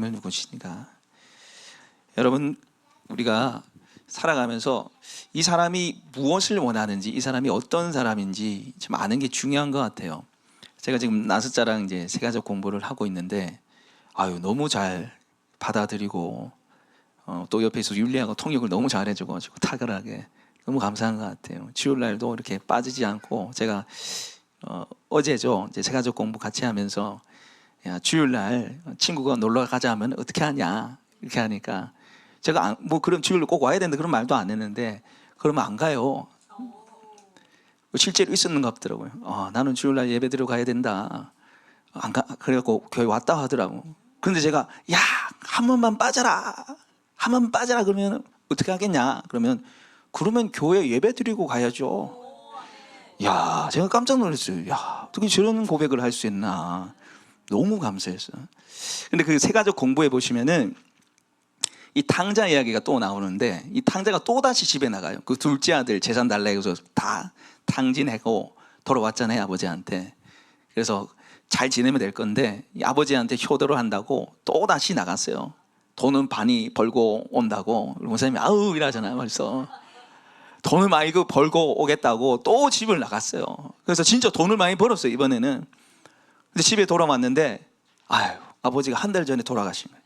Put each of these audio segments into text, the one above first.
하나님을 누구신가? 여러분, 우리가 살아가면서 이 사람이 무엇을 원하는지, 이 사람이 어떤 사람인지 좀 아는 게 중요한 것 같아요. 제가 지금 나섯자랑 이제 세가족 공부를 하고 있는데, 너무 잘 받아들이고, 또 옆에서 윤리하고 통역을 너무 잘해줘가지고 탁월하게 너무 감사한 것 같아요. 주일날도 이렇게 빠지지 않고, 제가 어제죠, 이제 세가족 공부 같이 하면서, 야, 주일날 친구가 놀러 가자 하면 어떻게 하냐 이렇게 하니까, 제가 그럼 주일날 꼭 와야 된다 그런 말도 안 했는데, 그러면 안 가요. 실제로 있었는 것 같더라고요. 나는 주일날 예배 드리러 가야 된다. 안 가, 그래갖고 교회 왔다 하더라고. 그런데 제가, 야, 한 번만 빠져라. 한 번만 빠져라. 그러면 어떻게 하겠냐? 그러면 교회 예배 드리고 가야죠. 야, 제가 깜짝 놀랐어요. 야, 어떻게 저런 고백을 할 수 있나. 너무 감사했어요. 근데 그 세가족 공부해 보시면은 이 탕자 이야기가 또 나오는데, 이 탕자가 또다시 집에 나가요. 그 둘째 아들 재산 달라 해서 다 탕진하고 돌아왔잖아요, 아버지한테. 그래서 잘 지내면 될 건데, 이 아버지한테 효도를 한다고 또다시 나갔어요. 돈은 많이 벌고 온다고. 목사님이 아우 이러잖아요. 벌써 돈을 많이 벌고 오겠다고 또 집을 나갔어요. 그래서 진짜 돈을 많이 벌었어요, 이번에는. 근데 집에 돌아왔는데, 아버지가 한 달 전에 돌아가신 거예요.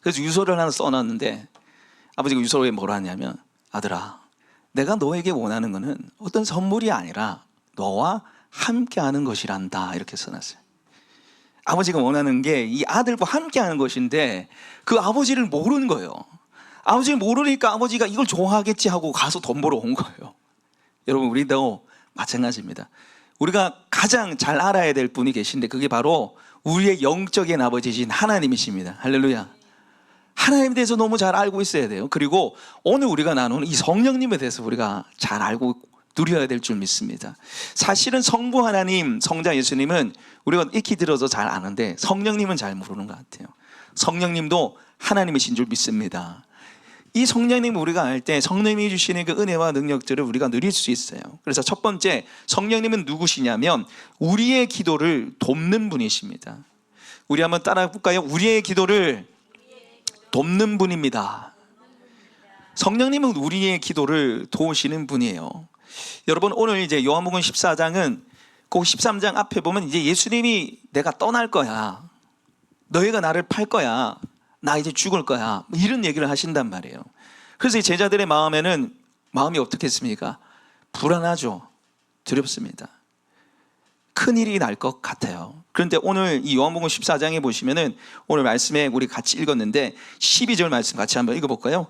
그래서 유서를 하나 써놨는데, 아버지가 유서에 뭐라 하냐면, 아들아, 내가 너에게 원하는 것은 어떤 선물이 아니라 너와 함께 하는 것이란다, 이렇게 써놨어요. 아버지가 원하는 게 이 아들과 함께 하는 것인데, 그 아버지를 모르는 거예요. 아버지를 모르니까 아버지가 이걸 좋아하겠지 하고 가서 돈 벌어 온 거예요. 여러분, 우리도 마찬가지입니다. 우리가 가장 잘 알아야 될 분이 계신데, 그게 바로 우리의 영적인 아버지이신 하나님이십니다. 할렐루야. 하나님에 대해서 너무 잘 알고 있어야 돼요. 그리고 오늘 우리가 나누는 이 성령님에 대해서 우리가 잘 알고 누려야 될 줄 믿습니다. 사실은 성부 하나님, 성자 예수님은 우리가 익히 들어서 잘 아는데, 성령님은 잘 모르는 것 같아요. 성령님도 하나님이신 줄 믿습니다. 이 성령님을 우리가 알 때 성령님이 주시는 그 은혜와 능력들을 우리가 누릴 수 있어요. 그래서 첫 번째, 성령님은 누구시냐면 우리의 기도를 돕는 분이십니다. 우리 한번 따라 볼까요? 우리의 기도를 돕는 분입니다. 성령님은 우리의 기도를 도우시는 분이에요. 여러분, 오늘 이제 요한복음 14장은 그 13장 앞에 보면 이제 예수님이 내가 떠날 거야, 너희가 나를 팔 거야, 나 이제 죽을 거야, 이런 얘기를 하신단 말이에요. 그래서 이 제자들의 마음이 어떻겠습니까? 불안하죠. 두렵습니다. 큰일이 날 것 같아요. 그런데 오늘 이 요한복음 14장에 보시면은, 오늘 말씀에 우리 같이 읽었는데 12절 말씀 같이 한번 읽어볼까요?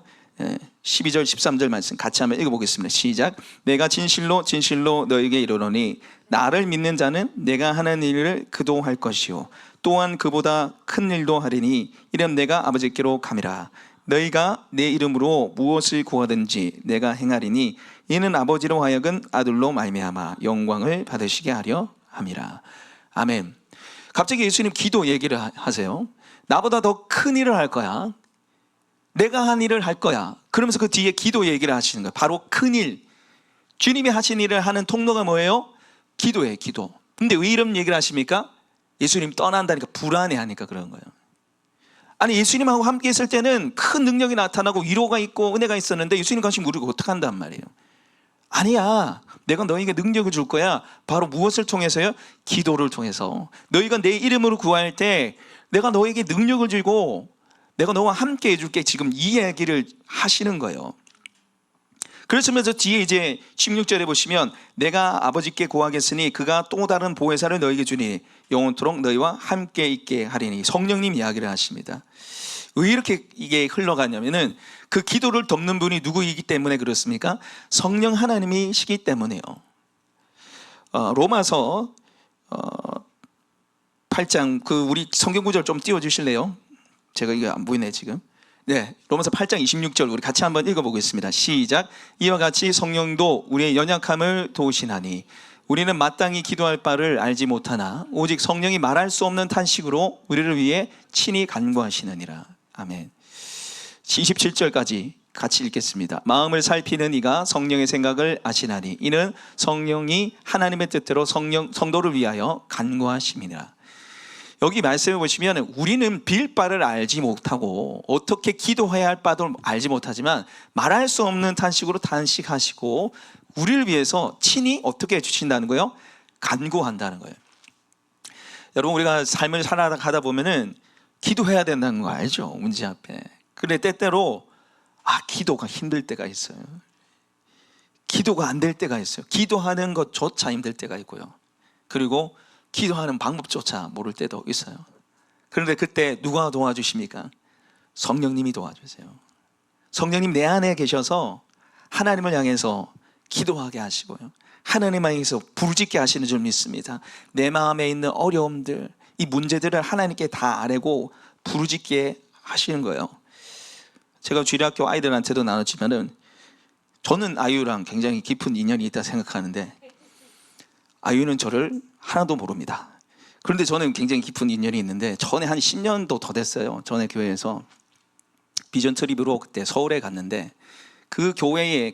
12절 13절 말씀 같이 한번 읽어보겠습니다. 시작. 내가 진실로 진실로 너에게 이르노니 나를 믿는 자는 내가 하는 일을 그도 할 것이요 또한 그보다 큰 일도 하리니 이는 내가 아버지께로 감이라. 너희가 내 이름으로 무엇을 구하든지 내가 행하리니 이는 아버지로 하여금 아들로 말미암아 영광을 받으시게 하려 함이라. 아멘. 갑자기 예수님 기도 얘기를 하세요. 나보다 더 큰 일을 할 거야, 내가 한 일을 할 거야. 그러면서 그 뒤에 기도 얘기를 하시는 거예요. 바로 큰 일, 주님이 하신 일을 하는 통로가 뭐예요? 기도예요, 기도. 근데 왜 이런 얘기를 하십니까? 예수님 떠난다니까 불안해하니까 그런 거예요. 아니, 예수님하고 함께 있을 때는 큰 능력이 나타나고 위로가 있고 은혜가 있었는데, 예수님 같이 우리가 어떻게 한단 말이에요? 아니야, 내가 너희에게 능력을 줄 거야. 바로 무엇을 통해서요? 기도를 통해서. 너희가 내 이름으로 구할 때 내가 너에게 능력을 주고 내가 너와 함께 해줄게. 지금 이 이야기를 하시는 거예요. 그러시면서 뒤에 이제 16절에 보시면, 내가 아버지께 구하겠으니 그가 또 다른 보혜사를 너희에게 주니 영원토록 너희와 함께 있게 하리니. 성령님 이야기를 하십니다. 왜 이렇게 이게 흘러가냐면은, 그 기도를 돕는 분이 누구이기 때문에 그렇습니까? 성령 하나님이시기 때문에요. 로마서 8장, 우리 성경 구절 좀 띄워주실래요? 제가 이게 안 보이네 지금. 네, 로마서 8장 26절 우리 같이 한번 읽어보겠습니다. 시작. 이와 같이 성령도 우리의 연약함을 도우시나니 우리는 마땅히 기도할 바를 알지 못하나 오직 성령이 말할 수 없는 탄식으로 우리를 위해 친히 간구하시느니라. 아멘. 27절까지 같이 읽겠습니다. 마음을 살피는 이가 성령의 생각을 아시나니 이는 성령이 하나님의 뜻대로 성도를 위하여 간구하심이니라. 여기 말씀해 보시면 우리는 빌 바를 알지 못하고 어떻게 기도해야 할 바도 알지 못하지만 말할 수 없는 탄식으로 탄식하시고 우리를 위해서 친히 어떻게 해주신다는 거예요? 간구한다는 거예요. 여러분, 우리가 삶을 살아가다 보면은 기도해야 된다는 거 알죠? 문제 앞에. 그런데 때때로 기도가 힘들 때가 있어요. 기도가 안 될 때가 있어요. 기도하는 것조차 힘들 때가 있고요. 그리고 기도하는 방법조차 모를 때도 있어요. 그런데 그때 누가 도와주십니까? 성령님이 도와주세요. 성령님 내 안에 계셔서 하나님을 향해서 기도하게 하시고요, 하나님 향해서 부르짖게 하시는 줄 믿습니다. 내 마음에 있는 어려움들, 이 문제들을 하나님께 다 아뢰고 부르짖게 하시는 거예요. 제가 주일학교 아이들한테도 나눴지만은 저는 아이유랑 굉장히 깊은 인연이 있다 생각하는데 아이유는 저를 하나도 모릅니다. 그런데 저는 굉장히 깊은 인연이 있는데 전에 한 10년도 더 됐어요. 전에 교회에서 비전 트립으로 그때 서울에 갔는데 그 교회의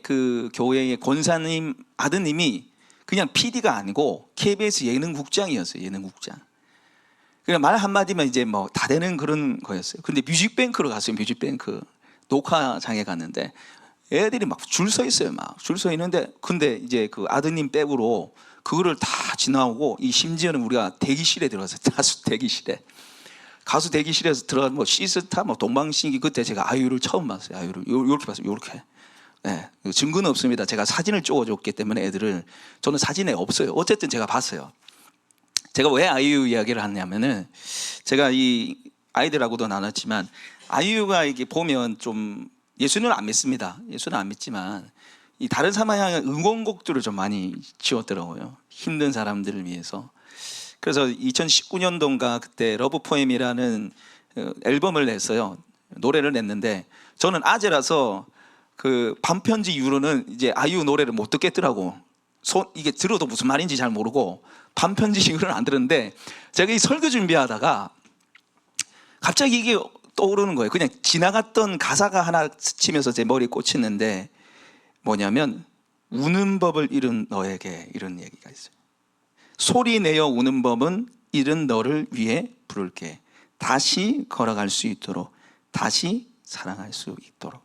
권사님 아드님이 그냥 PD가 아니고 KBS 예능국장이었어요. 예능국장. 그냥 말 한마디면 이제 뭐 다 되는 그런 거였어요. 근데 뮤직뱅크로 갔어요. 뮤직뱅크 녹화장에 갔는데 애들이 막 줄 서 있어요. 막 줄 서 있는데 근데 이제 그 아드님 백으로 그거를 다 지나오고, 이 심지어는 우리가 대기실에 들어갔어요. 가수 대기실에서 들어간 뭐 시스타, 뭐 동방신기, 그때 제가 아이유를 처음 봤어요. 아이유를 이렇게 봤어요. 이렇게. 네, 증거는 없습니다. 제가 사진을 찍어줬기 때문에 애들을, 저는 사진에 없어요. 어쨌든 제가 봤어요. 제가 왜 아이유 이야기를 하냐면은 제가 이 아이들하고도 나눴지만 아이유가 이게 보면 좀 예수는 안 믿습니다. 예수는 안 믿지만 이 다른 사람을 향한 응원곡들을 좀 많이 지었더라고요. 힘든 사람들을 위해서. 그래서 2019년도인가 그때 러브 포엠이라는 앨범을 냈어요. 노래를 냈는데 저는 아재라서 그 반편지 이후로는 이제 아이유 노래를 못 듣겠더라고. 이게 들어도 무슨 말인지 잘 모르고 반편지 이후로는 안 들었는데 제가 이 설교 준비하다가 갑자기 이게 떠오르는 거예요. 그냥 지나갔던 가사가 하나 스치면서 제 머리에 꽂히는데 뭐냐면 우는 법을 잃은 너에게, 이런 얘기가 있어요. 소리 내어 우는 법은 잃은 너를 위해 부를게. 다시 걸어갈 수 있도록, 다시 사랑할 수 있도록.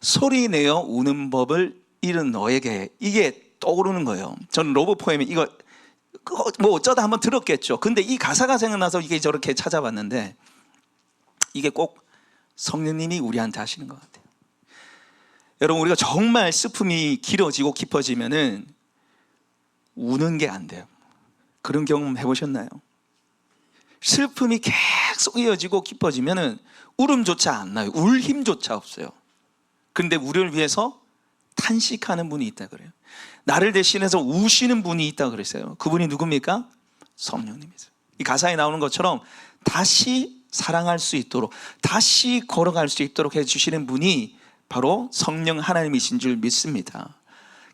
소리 내어 우는 법을 잃은 너에게, 이게 떠오르는 거예요. 저는 러브 포엠에 이거 뭐 어쩌다 한번 들었겠죠. 근데 이 가사가 생각나서 이게 저렇게 찾아봤는데 이게 꼭 성령님이 우리한테 하시는 것 같아요. 여러분, 우리가 정말 슬픔이 길어지고 깊어지면은 우는 게 안 돼요. 그런 경험 해보셨나요? 슬픔이 계속 이어지고 깊어지면은 울음조차 안 나요. 울 힘조차 없어요. 그런데 우리를 위해서 탄식하는 분이 있다 그래요. 나를 대신해서 우시는 분이 있다 그랬어요. 그분이 누굽니까? 성령님이세요. 이 가사에 나오는 것처럼 다시 사랑할 수 있도록, 다시 걸어갈 수 있도록 해주시는 분이 바로 성령 하나님이신 줄 믿습니다.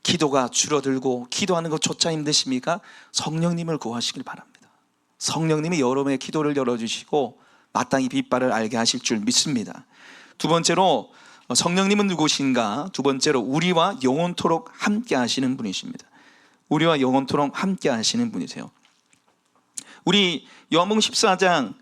기도가 줄어들고 기도하는 것조차 힘드십니까? 성령님을 구하시길 바랍니다. 성령님이 여러분의 기도를 열어주시고 마땅히 빛발을 알게 하실 줄 믿습니다. 두 번째로 성령님은 누구신가? 두 번째로 우리와 영원토록 함께 하시는 분이십니다. 우리와 영원토록 함께 하시는 분이세요. 우리 요한복음 14장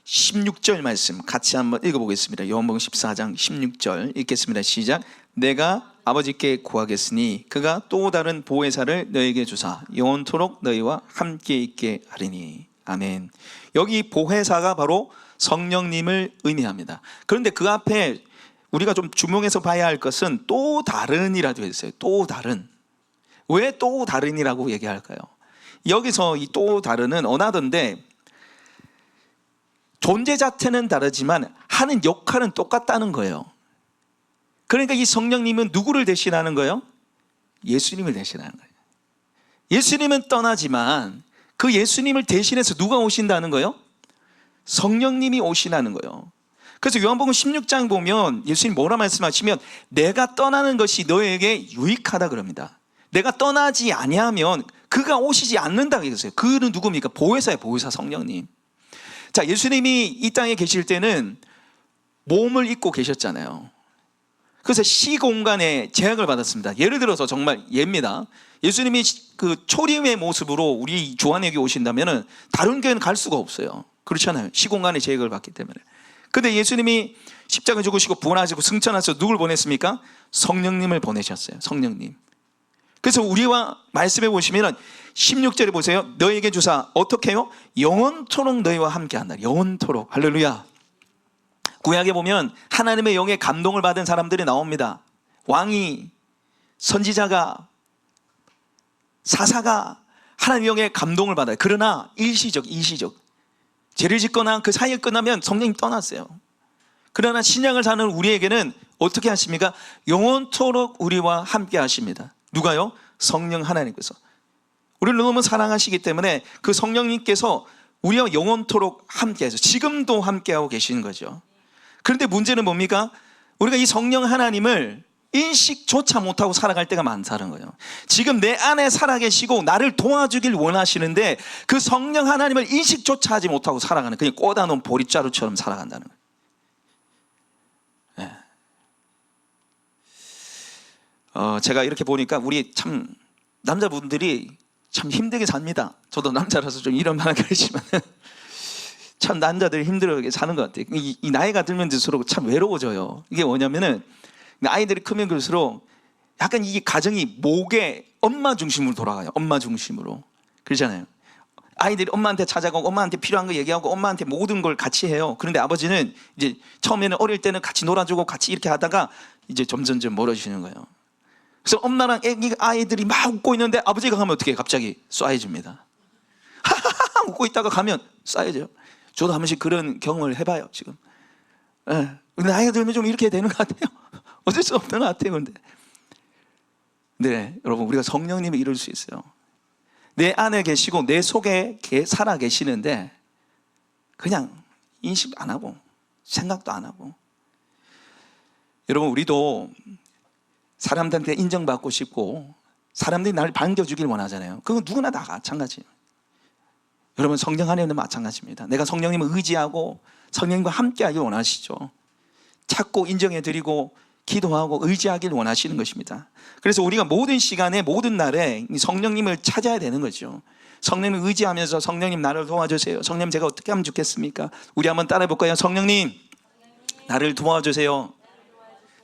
16절 말씀 같이 한번 읽어보겠습니다. 요한복음 14장 16절 읽겠습니다. 시작. 내가 아버지께 구하겠으니 그가 또 다른 보혜사를 너에게 주사 영원토록 너희와 함께 있게 하리니. 아멘. 여기 보혜사가 바로 성령님을 의미합니다. 그런데 그 앞에 우리가 좀 주목해서 봐야 할 것은 또 다른이라고 했어요. 또 다른. 왜 또 다른이라고 얘기할까요? 여기서 이 또 다른은 언어던데 존재 자체는 다르지만 하는 역할은 똑같다는 거예요. 그러니까 이 성령님은 누구를 대신하는 거예요? 예수님을 대신하는 거예요. 예수님은 떠나지만 그 예수님을 대신해서 누가 오신다는 거예요? 성령님이 오시라는 거예요. 그래서 요한복음 16장 보면 예수님 뭐라 말씀하시면 내가 떠나는 것이 너에게 유익하다 그럽니다. 내가 떠나지 아니하면 그가 오시지 않는다 그랬어요. 그는 누굽니까? 보혜사예요. 보혜사 성령님. 자, 예수님이 이 땅에 계실 때는 몸을 입고 계셨잖아요. 그래서 시공간에 제약을 받았습니다. 예를 들어서 정말 예입니다. 예수님이 그 초림의 모습으로 우리 주안에게 오신다면은 다른 교회는 갈 수가 없어요. 그렇잖아요. 시공간의 제약을 받기 때문에. 근데 예수님이 십자가 죽으시고 부활하시고 승천하셔서 누굴 보냈습니까? 성령님을 보내셨어요. 성령님. 그래서 우리와 말씀해 보시면 16절에 보세요. 너에게 주사 어떻게 해요? 영원토록 너희와 함께한다. 영원토록. 할렐루야. 구약에 보면 하나님의 영의 감동을 받은 사람들이 나옵니다. 왕이, 선지자가, 사사가 하나님의 영의 감동을 받아요. 그러나 일시적. 죄를 짓거나 그 사이에 끝나면 성령이 떠났어요. 그러나 신약을 사는 우리에게는 어떻게 하십니까? 영원토록 우리와 함께 하십니다. 누가요? 성령 하나님께서. 우리를 너무 사랑하시기 때문에 그 성령님께서 우리와 영원토록 함께 하셔서 지금도 함께하고 계시는 거죠. 그런데 문제는 뭡니까? 우리가 이 성령 하나님을 인식조차 못하고 살아갈 때가 많다는 거예요. 지금 내 안에 살아계시고 나를 도와주길 원하시는데 그 성령 하나님을 인식조차 하지 못하고 살아가는, 그냥 꽂아놓은 보릿자루처럼 살아간다는 거예요. 네. 제가 이렇게 보니까 우리 참 남자분들이 참 힘들게 삽니다. 저도 남자라서 좀 이런 말은 그렇지만 참 남자들이 힘들게 사는 것 같아요. 이 나이가 들면 들수록 참 외로워져요. 이게 뭐냐면은 아이들이 크면 클수록 약간 이 가정이 목에 엄마 중심으로 돌아가요. 엄마 중심으로. 그러잖아요. 아이들이 엄마한테 찾아가고 엄마한테 필요한 거 얘기하고 엄마한테 모든 걸 같이 해요. 그런데 아버지는 이제 처음에는 어릴 때는 같이 놀아주고 같이 이렇게 하다가 이제 점점점 멀어지는 거예요. 그래서 엄마랑 아이들이 막 웃고 있는데 아버지가 가면 어떻게 해요? 갑자기 쏴해줍니다. 하하하 웃고 있다가 가면 쏴야죠. 저도 한 번씩 그런 경험을 해봐요 지금. 나이가 들면 좀 이렇게 되는 것 같아요. 어쩔 수 없는 것 같아요. 근데 네, 여러분, 우리가 성령님이 이룰 수 있어요. 내 안에 계시고 내 속에 살아 계시는데 그냥 인식 안 하고 생각도 안 하고. 여러분, 우리도 사람들한테 인정받고 싶고 사람들이 나를 반겨주길 원하잖아요. 그건 누구나 다 마찬가지예요. 여러분, 성령 안에는 마찬가지입니다. 내가 성령님을 의지하고 성령님과 함께하길 원하시죠. 찾고 인정해드리고 기도하고 의지하길 원하시는 것입니다. 그래서 우리가 모든 시간에 모든 날에 성령님을 찾아야 되는 거죠. 성령님을 의지하면서 성령님 나를 도와주세요. 성령님 제가 어떻게 하면 좋겠습니까? 우리 한번 따라해 볼까요? 성령님 나를 도와주세요.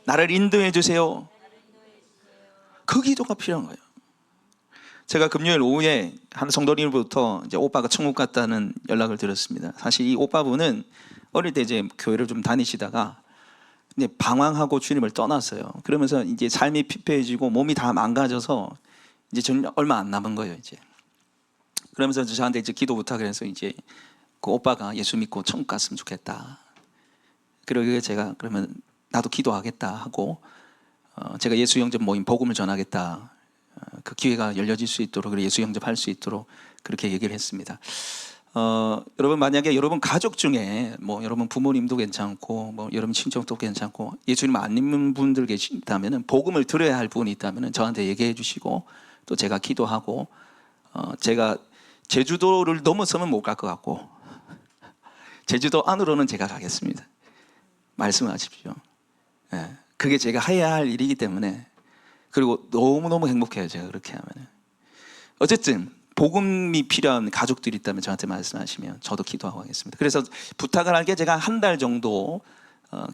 나를 인도해 주세요. 그 기도가 필요한 거예요. 제가 금요일 오후에 한 성도님으로부터 이제 오빠가 천국 갔다는 연락을 들었습니다. 사실 이 오빠분은 어릴 때 이제 교회를 좀 다니시다가 이제 방황하고 주님을 떠났어요. 그러면서 이제 삶이 피폐해지고 몸이 다 망가져서 이제 얼마 안 남은 거예요. 이제 그러면서 저한테 이제 기도 부탁을 해서 이제 그 오빠가 예수 믿고 천국 갔으면 좋겠다. 그러게 제가 그러면 나도 기도하겠다 하고 제가 예수 영접 모임 복음을 전하겠다. 그 기회가 열려질 수 있도록, 그리고 예수 영접할 수 있도록 그렇게 얘기를 했습니다. 여러분, 만약에 여러분 가족 중에 뭐 여러분 부모님도 괜찮고 뭐 여러분 친척도 괜찮고 예수님 안 믿는 분들 계신다면은 복음을 들어야 할 분이 있다면은 저한테 얘기해 주시고 또 제가 기도하고 제가 제주도를 넘어서면 못 갈 것 같고 제주도 안으로는 제가 가겠습니다. 말씀하십시오. 예, 그게 제가 해야 할 일이기 때문에. 그리고 너무너무 행복해요, 제가 그렇게 하면. 어쨌든 복음이 필요한 가족들이 있다면 저한테 말씀하시면 저도 기도하고 하겠습니다. 그래서 부탁을 할 게 제가 한 달 정도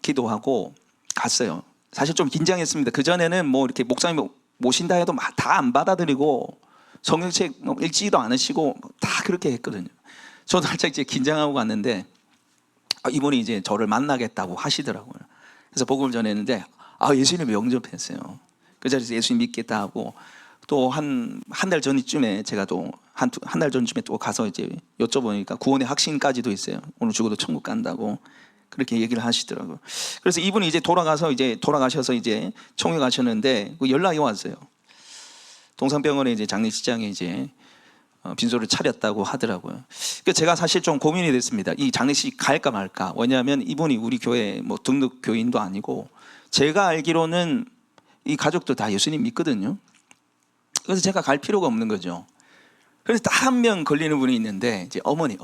기도하고 갔어요. 사실 좀 긴장했습니다. 그전에는 뭐 이렇게 목사님 모신다 해도 다 안 받아들이고 성경책 읽지도 않으시고 다 그렇게 했거든요. 저도 살짝 이제 긴장하고 갔는데 이분이 이제 저를 만나겠다고 하시더라고요. 그래서 복음을 전했는데 예수님을 영접했어요. 그 자리에서 예수님 믿겠다 하고 또 한 달 전쯤에 제가 또 한 달 전쯤에 또 가서 이제 여쭤보니까 구원의 확신까지도 있어요. 오늘 죽어도 천국 간다고 그렇게 얘기를 하시더라고요. 그래서 이분이 이제 돌아가셔서 이제 총회 가셨는데 연락이 왔어요. 동산병원에 이제 장례식장에 이제 빈소를 차렸다고 하더라고요. 그러니까 제가 사실 좀 고민이 됐습니다. 이 장례식 갈까 말까. 왜냐하면 이분이 우리 교회 뭐 등록 교인도 아니고 제가 알기로는 이 가족도 다 예수님 믿거든요. 그래서 제가 갈 필요가 없는 거죠. 그래서 딱 한 명 걸리는 분이 있는데 이제 어머니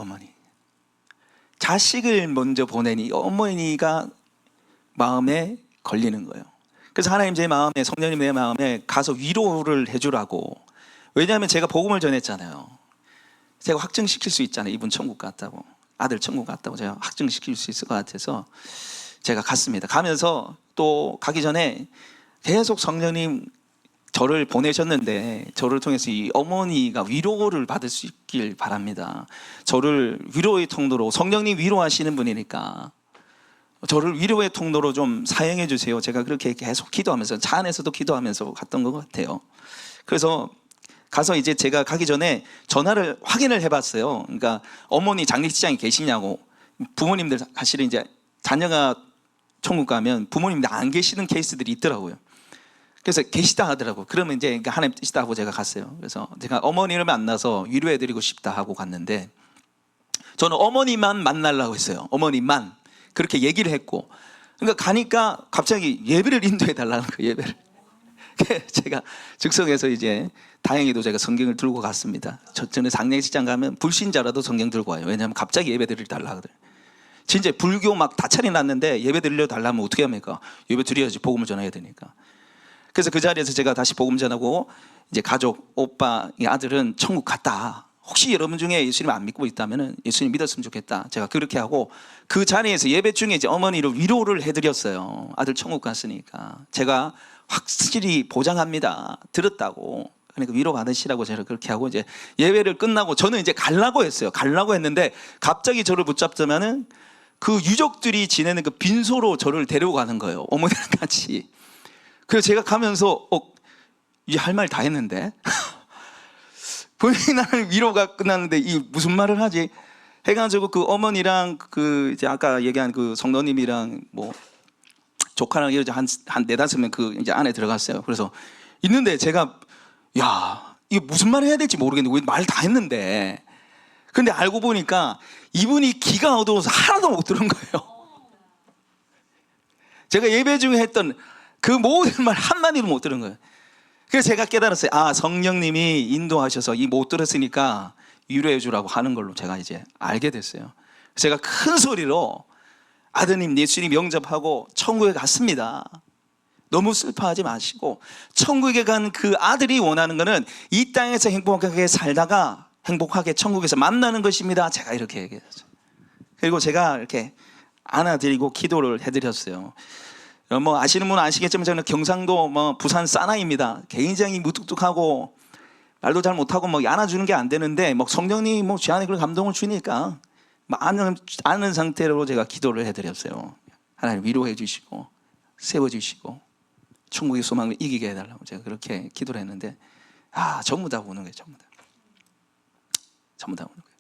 자식을 먼저 보내니 어머니가 마음에 걸리는 거예요. 그래서 하나님 제 마음에, 성령님 내 마음에 가서 위로를 해주라고. 왜냐하면 제가 복음을 전했잖아요. 제가 확증시킬 수 있잖아요. 이분 천국 갔다고, 아들 천국 갔다고 제가 확증시킬 수 있을 것 같아서 제가 갔습니다. 가면서 또 가기 전에 계속 성령님 저를 보내셨는데, 저를 통해서 이 어머니가 위로를 받을 수 있길 바랍니다. 저를 위로의 통로로, 성령님 위로하시는 분이니까 저를 위로의 통로로 좀 사용해 주세요. 제가 그렇게 계속 기도하면서, 차 안에서도 기도하면서 갔던 것 같아요. 그래서 가서 이제 제가 가기 전에 전화를 확인을 해봤어요. 그러니까 어머니 장례식장에 계시냐고. 부모님들 사실은 이제 자녀가 천국 가면 부모님들 안 계시는 케이스들이 있더라고요. 그래서 계시다 하더라고. 그러면 이제 하나님 뜻이다 하고 제가 갔어요. 그래서 제가 어머니를 만나서 위로해드리고 싶다 하고 갔는데, 저는 어머니만 만나려고 했어요. 어머니만. 그렇게 얘기를 했고, 그러니까 가니까 갑자기 예배를 인도해 달라는 거예요. 예배를. 제가 즉석에서 이제 다행히도 제가 성경을 들고 갔습니다. 저는 장례식장 가면 불신자라도 성경 들고 와요. 왜냐하면 갑자기 예배 드리려 달라 하거든요. 진짜 불교 막 다 차리 났는데 예배 드리려 달라면 어떻게 합니까? 예배 드려야지, 복음을 전해야 되니까. 그래서 그 자리에서 제가 다시 복음 전하고, 이제 가족, 오빠, 이 아들은 천국 갔다. 혹시 여러분 중에 예수님 안 믿고 있다면 예수님 믿었으면 좋겠다. 제가 그렇게 하고, 그 자리에서 예배 중에 이제 어머니를 위로를 해드렸어요. 아들 천국 갔으니까. 제가 확실히 보장합니다. 들었다고. 그러니까 위로 받으시라고 제가 그렇게 하고, 이제 예배를 끝나고 저는 이제 가려고 했어요. 가려고 했는데 갑자기 저를 붙잡자면은 그 유족들이 지내는 그 빈소로 저를 데리고 가는 거예요. 어머니랑 같이. 그래서 제가 가면서 이제 할 말 다 했는데 분명히 나는 위로가 끝났는데 이 무슨 말을 하지 해가지고, 그 어머니랑 그 이제 아까 얘기한 그 성도님이랑 뭐 조카랑 이러자 한 4-5명 그 이제 안에 들어갔어요. 그래서 있는데 제가, 야, 이게 무슨 말을 해야 될지 모르겠는데 왜 말 다 했는데, 근데 알고 보니까 이분이 기가 어두워서 하나도 못 들은 거예요. 제가 예배 중에 했던 그 모든 말 한마디도 못 들은 거예요. 그래서 제가 깨달았어요. 아, 성령님이 인도하셔서 이 못 들었으니까 위로해 주라고 하는 걸로 제가 이제 알게 됐어요. 제가 큰 소리로, 아드님 예수님 영접하고 천국에 갔습니다. 너무 슬퍼하지 마시고, 천국에 간 그 아들이 원하는 거는 이 땅에서 행복하게 살다가 행복하게 천국에서 만나는 것입니다. 제가 이렇게 얘기했어요. 그리고 제가 이렇게 안아드리고 기도를 해드렸어요. 뭐 아시는 분은 아시겠지만 저는 경상도 뭐 부산 사나이입니다. 굉장히 무뚝뚝하고 말도 잘 못하고 뭐 안아주는 게 안 되는데, 뭐 성령님이 뭐 제 안에 그런 감동을 주니까 아는 상태로 제가 기도를 해드렸어요. 하나님 위로해 주시고 세워주시고 천국의 소망을 이기게 해달라고 제가 그렇게 기도를 했는데, 전부 다 우는 거예요. 전부 다 우는 거예요.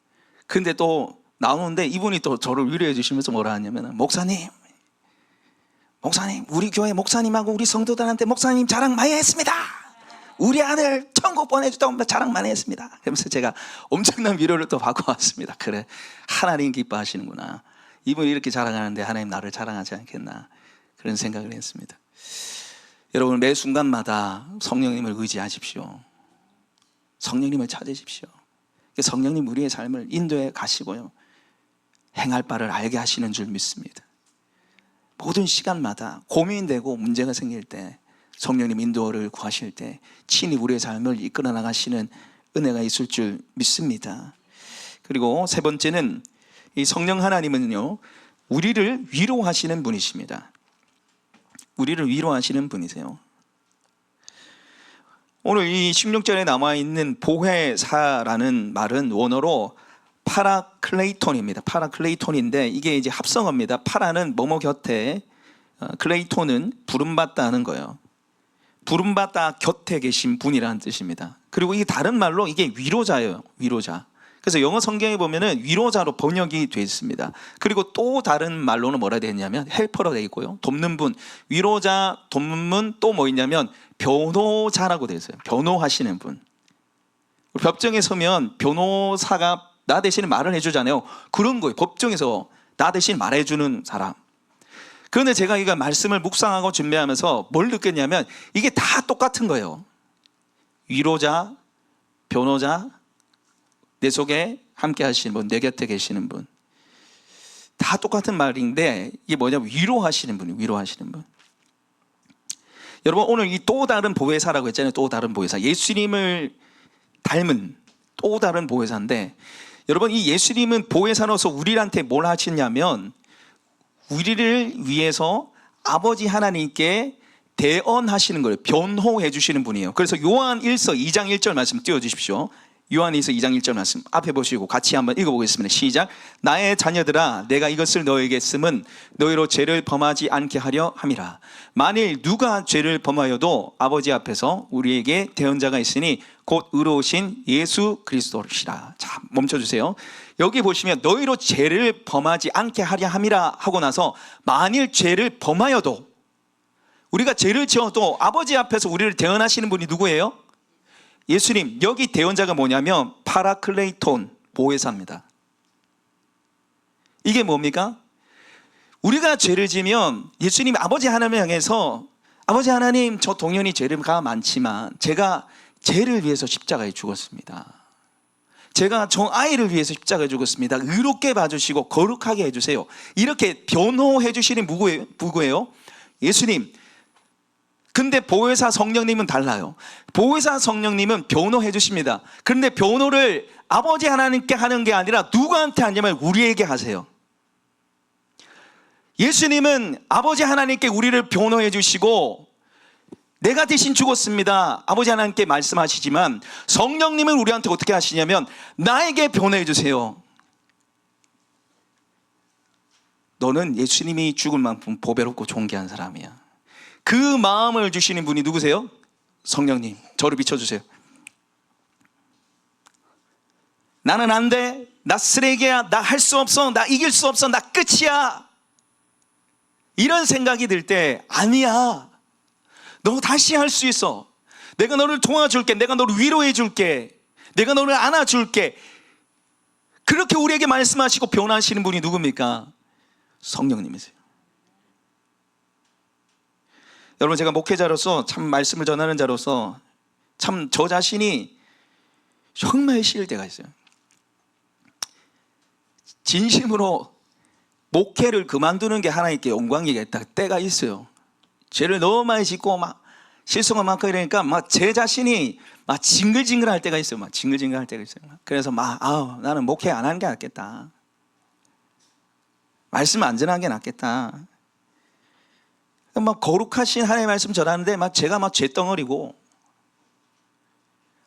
근데 또 나오는데 이분이 또 저를 위로해 주시면서 뭐라 하냐면, 목사님 우리 교회 목사님하고 우리 성도들한테 목사님 자랑 많이 했습니다. 우리 아들 천국 보내주다고 자랑 많이 했습니다. 그러면서 제가 엄청난 위로를 또 받고 왔습니다. 그래, 하나님 기뻐하시는구나. 이분이 이렇게 자랑하는데 하나님 나를 자랑하지 않겠나, 그런 생각을 했습니다. 여러분, 매 순간마다 성령님을 의지하십시오. 성령님을 찾으십시오. 성령님 우리의 삶을 인도해 가시고요, 행할 바를 알게 하시는 줄 믿습니다. 모든 시간마다 고민되고 문제가 생길 때, 성령님 인도를 구하실 때 친히 우리의 삶을 이끌어 나가시는 은혜가 있을 줄 믿습니다. 그리고 세 번째는, 이 성령 하나님은요, 우리를 위로하시는 분이십니다. 우리를 위로하시는 분이세요. 오늘 이 16절에 남아있는 보혜사라는 말은 원어로 파라클레이톤입니다. 파라클레이톤인데 이게 이제 합성어입니다. 파라는 뭐뭐 곁에, 클레이톤은 부름받다 하는 거예요. 부름받다 곁에 계신 분이라는 뜻입니다. 그리고 이게 다른 말로 이게 위로자예요. 위로자. 그래서 영어 성경에 보면은 위로자로 번역이 되어 있습니다. 그리고 또 다른 말로는 뭐라 되어 있냐면 헬퍼로 되어 있고요, 돕는 분, 위로자, 돕는 분, 또 뭐 있냐면 변호자라고 되어 있어요. 변호하시는 분. 법정에 서면 변호사가 나 대신 말을 해주잖아요. 그런 거예요. 법정에서 나 대신 말해주는 사람. 그런데 제가 이거 말씀을 묵상하고 준비하면서 뭘 느꼈냐면 이게 다 똑같은 거예요. 위로자, 변호자, 내 속에 함께 하시는 분, 내 곁에 계시는 분, 다 똑같은 말인데 이게 뭐냐면 위로하시는 분이에요. 위로하시는 분. 여러분 오늘 이 또 다른 보혜사라고 했잖아요. 또 다른 보혜사, 예수님을 닮은 또 다른 보혜사인데, 여러분 이 예수님은 보혜사로서 우리한테 뭘 하시냐면 우리를 위해서 아버지 하나님께 대언하시는 거예요. 변호해 주시는 분이에요. 그래서 요한 1서 2장 1절 말씀 띄워주십시오. 요한 1서 2장 1절 말씀 앞에 보시고 같이 한번 읽어보겠습니다. 시작. 나의 자녀들아, 내가 이것을 너에게 쓰면 너희로 죄를 범하지 않게 하려 함이라. 만일 누가 죄를 범하여도 아버지 앞에서 우리에게 대언자가 있으니 곧 의로우신 예수 그리스도시라. 자, 멈춰주세요. 여기 보시면 너희로 죄를 범하지 않게 하려 함이라 하고 나서 만일 죄를 범하여도, 우리가 죄를 지어도 아버지 앞에서 우리를 대언하시는 분이 누구예요? 예수님. 여기 대언자가 뭐냐면 파라클레이톤, 보혜사입니다. 이게 뭡니까? 우리가 죄를 지면 예수님이 아버지 하나님을 향해서 아버지 하나님, 저 동연히 죄가 많지만 제가 죄를 위해서 십자가에 죽었습니다. 제가 저 아이를 위해서 십자가에 죽었습니다. 의롭게 봐주시고 거룩하게 해주세요. 이렇게 변호해 주시는 누구예요? 예수님. 근데 보혜사 성령님은 달라요. 보혜사 성령님은 변호해 주십니다. 그런데 변호를 아버지 하나님께 하는 게 아니라 누구한테 하냐면 우리에게 하세요. 예수님은 아버지 하나님께 우리를 변호해 주시고 내가 대신 죽었습니다, 아버지 하나님께 말씀하시지만, 성령님은 우리한테 어떻게 하시냐면 나에게 변호해 주세요. 너는 예수님이 죽을 만큼 보배롭고 존귀한 사람이야. 그 마음을 주시는 분이 누구세요? 성령님. 저를 비춰주세요. 나는 안 돼, 나 쓰레기야, 나 할 수 없어, 나 이길 수 없어, 나 끝이야, 이런 생각이 들 때 아니야, 너 다시 할 수 있어, 내가 너를 도와줄게, 내가 너를 위로해 줄게, 내가 너를 안아줄게, 그렇게 우리에게 말씀하시고 변화하시는 분이 누굽니까? 성령님이세요. 여러분, 제가 목회자로서, 참 말씀을 전하는 자로서 참 저 자신이 정말 싫을 때가 있어요. 진심으로 목회를 그만두는 게 하나님께 영광이겠다 때가 있어요. 죄를 너무 많이 짓고 막 실수가 많고 이러니까 막 제 자신이 막 징글징글할 때가 있어요. 막 징글징글할 때가 있어요. 그래서 막 나는 목회 안 하는 게 낫겠다, 말씀 안 전하는 게 낫겠다. 막 거룩하신 하나님의 말씀 전하는데 막 제가 막 죄덩어리고,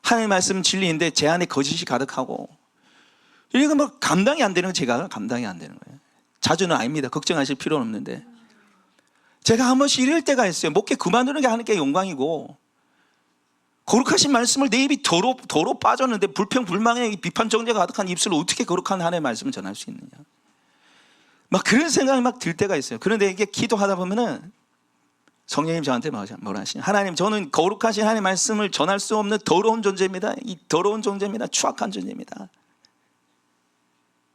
하나님의 말씀 진리인데 제 안에 거짓이 가득하고, 이거 막 감당이 안 되는 거, 제가 감당이 안 되는 거예요. 자주는 아닙니다. 걱정하실 필요는 없는데 제가 한 번씩 이럴 때가 있어요. 목회 그만두는 게 하나님께 영광이고, 거룩하신 말씀을 내 입이 더러 빠졌는데 불평불만에 비판 정죄가 가득한 입술로 어떻게 거룩한 하나님의 말씀을 전할 수 있느냐, 막 그런 생각이 막 들 때가 있어요. 그런데 이게 기도하다 보면은 성령님 저한테 뭐라 하시냐, 하나님, 저는 거룩하신 하나님의 말씀을 전할 수 없는 더러운 존재입니다. 이 더러운 존재입니다. 추악한 존재입니다.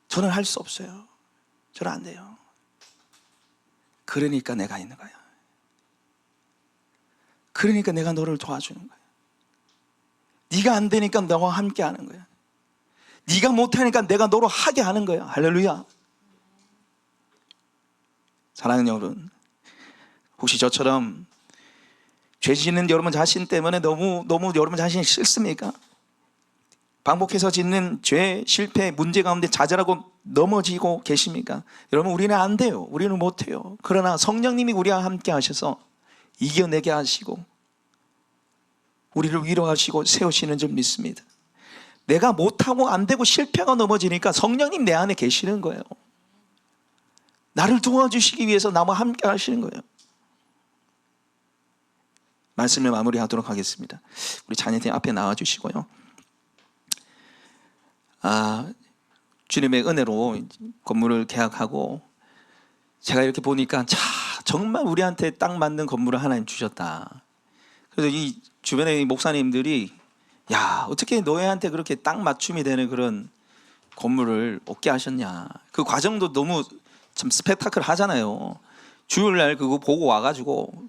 저는 할 수 없어요. 저는 안 돼요. 그러니까 내가 있는 거야. 그러니까 내가 너를 도와주는 거야. 네가 안 되니까 너와 함께 하는 거야. 네가 못하니까 내가 너로 하게 하는 거야. 할렐루야. 사랑하는 여러분, 혹시 저처럼 죄 짓는 여러분 자신 때문에 너무 여러분 자신이 싫습니까? 반복해서 짓는 죄, 실패, 문제 가운데 좌절하고 넘어지고 계십니까? 여러분, 우리는 안 돼요. 우리는 못해요. 그러나 성령님이 우리와 함께 하셔서 이겨내게 하시고 우리를 위로하시고 세우시는 줄 믿습니다. 내가 못하고 안 되고 실패가 넘어지니까 성령님 내 안에 계시는 거예요. 나를 도와주시기 위해서 나와 함께 하시는 거예요. 말씀을 마무리하도록 하겠습니다. 우리 자녀들 앞에 나와주시고요. 주님의 은혜로 건물을 계약하고, 제가 이렇게 보니까 정말 우리한테 딱 맞는 건물을 하나님 주셨다. 그래서 이 주변의 목사님들이 어떻게 너희한테 그렇게 딱 맞춤이 되는 그런 건물을 얻게 하셨냐, 그 과정도 너무 참 스펙타클 하잖아요. 주일날 그거 보고 와가지고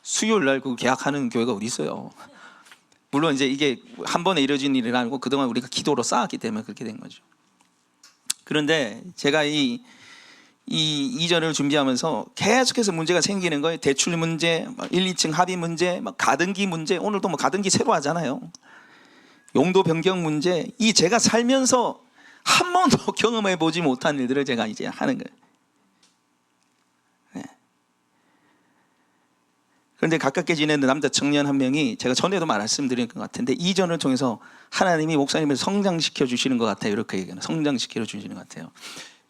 수요일날 그거 계약하는 교회가 어디 있어요. 물론 이제 이게 한 번에 이루어진 일이 아니고 그동안 우리가 기도로 쌓았기 때문에 그렇게 된 거죠. 그런데 제가 이 이 이전을 준비하면서 계속해서 문제가 생기는 거예요. 대출 문제, 1, 2층 합의 문제, 가등기 문제. 오늘도 가등기 새로 하잖아요. 용도 변경 문제. 이 제가 살면서 한 번도 경험해 보지 못한 일들을 제가 이제 하는 거예요. 네. 그런데 가깝게 지내는 남자 청년 한 명이, 제가 전에도 말씀드린 것 같은데, 이전을 통해서 하나님이 목사님을 성장시켜 주시는 것 같아요. 이렇게 얘기하는, 성장시켜 주시는 것 같아요.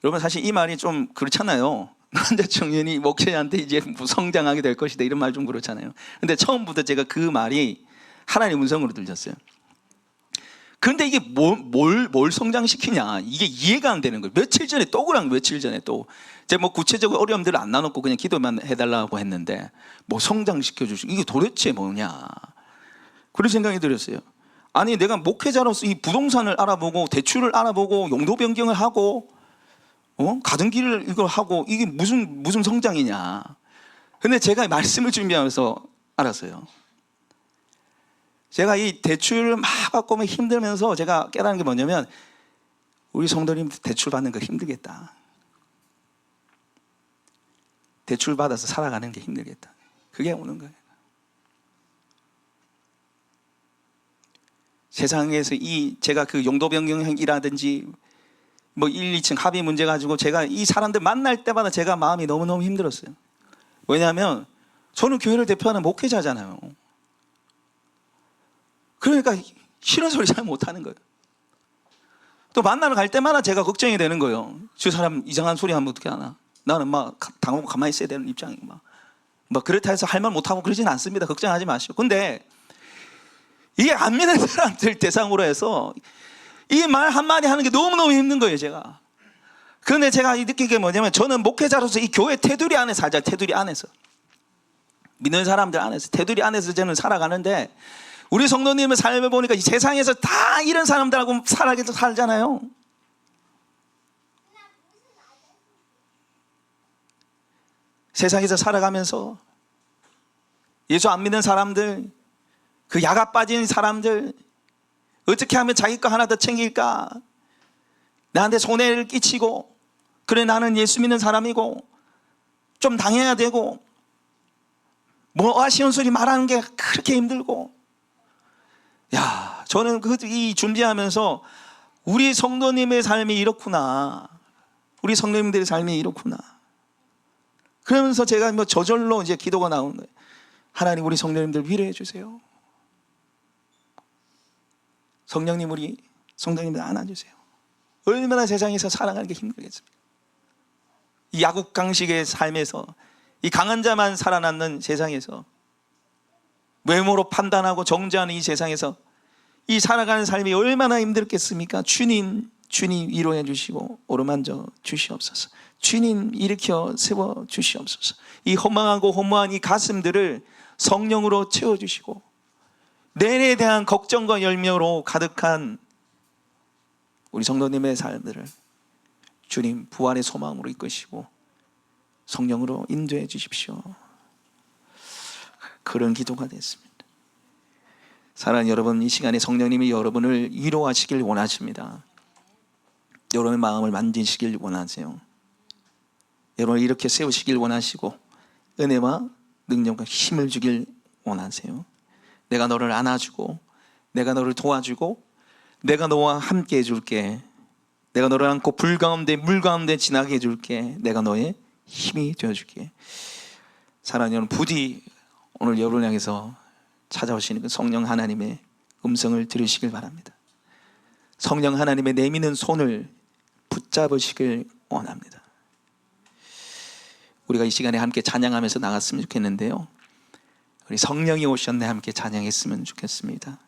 여러분, 사실 이 말이 좀 그렇잖아요. 남자 청년이 목사한테 이제 성장하게 될 것이다, 이런 말 좀 그렇잖아요. 근데 처음부터 제가 그 말이 하나님 음성으로 들렸어요. 그런데 이게 뭘 성장시키냐, 이게 이해가 안 되는 거예요. 며칠 전에 또 제가 구체적으로 어려움들을 안 나눴고 그냥 기도만 해달라고 했는데, 성장시켜 주시고 이게 도대체 뭐냐, 그런 생각이 들었어요. 아니, 내가 목회자로서 이 부동산을 알아보고 대출을 알아보고 용도 변경을 하고 가등기를 이걸 하고, 이게 무슨 성장이냐. 근데 제가 말씀을 준비하면서 알았어요. 제가 이 대출을 막 받고 힘들면서 제가 깨달은 게 뭐냐면, 우리 성도님 대출 받는 거 힘들겠다. 대출 받아서 살아가는 게 힘들겠다. 그게 오는 거예요. 세상에서 제가 그 용도 변경이라든지 1, 2층 합의 문제 가지고 제가 이 사람들 만날 때마다 제가 마음이 너무너무 힘들었어요. 왜냐하면 저는 교회를 대표하는 목회자잖아요. 그러니까 싫은 소리 잘 못하는 거예요. 또 만나러 갈 때마다 제가 걱정이 되는 거예요. 저 사람 이상한 소리 하면 어떻게 하나. 나는 당하고 가만히 있어야 되는 입장이 그렇다 해서 할 말 못하고 그러진 않습니다. 걱정하지 마시고. 근데 이게 안 믿는 사람들 대상으로 해서 이 말 한마디 하는 게 너무너무 힘든 거예요, 제가. 그런데 제가 느낀 게 뭐냐면, 저는 목회자로서 이 교회 테두리 안에 살자. 테두리 안에서, 믿는 사람들 안에서, 테두리 안에서 저는 살아가는데, 우리 성도님의 삶을 보니까 이 세상에서 다 이런 사람들하고 살잖아요. 세상에서 살아가면서 예수 안 믿는 사람들, 그 야가 빠진 사람들, 어떻게 하면 자기 거 하나 더 챙길까, 나한테 손해를 끼치고, 그래 나는 예수 믿는 사람이고 좀 당해야 되고, 아쉬운 소리 말하는 게 그렇게 힘들고. 저는 이 준비하면서 우리 성도님의 삶이 이렇구나, 우리 성도님들의 삶이 이렇구나. 그러면서 제가 저절로 이제 기도가 나오는 거예요. 하나님, 우리 성도님들 위로해 주세요. 성령님, 우리 성도님들 안아주세요. 얼마나 세상에서 살아가는 게 힘들겠습니까? 이 야국강식의 삶에서, 이 강한 자만 살아남는 세상에서, 외모로 판단하고 정죄하는 이 세상에서 이 살아가는 삶이 얼마나 힘들겠습니까? 주님 위로해 주시고 어루만져 주시옵소서. 주님 일으켜 세워 주시옵소서. 이 허망하고 허무한 이 가슴들을 성령으로 채워주시고, 내일에 대한 걱정과 열매로 가득한 우리 성도님의 삶들을 주님 부활의 소망으로 이끄시고 성령으로 인도해 주십시오. 그런 기도가 됐습니다. 사랑하는 여러분, 이 시간에 성령님이 여러분을 위로하시길 원하십니다. 여러분의 마음을 만지시길 원하세요. 여러분을 이렇게 세우시길 원하시고 은혜와 능력과 힘을 주길 원하세요. 내가 너를 안아주고, 내가 너를 도와주고, 내가 너와 함께 해줄게. 내가 너를 안고 불 가운데 물 가운데 지나게 해줄게. 내가 너의 힘이 되어줄게. 사랑하는 여러분, 부디 오늘 여러분을 향해서 찾아오시는 그 성령 하나님의 음성을 들으시길 바랍니다. 성령 하나님의 내미는 손을 붙잡으시길 원합니다. 우리가 이 시간에 함께 찬양하면서 나갔으면 좋겠는데요, 우리 성령이 오셨네 함께 찬양했으면 좋겠습니다.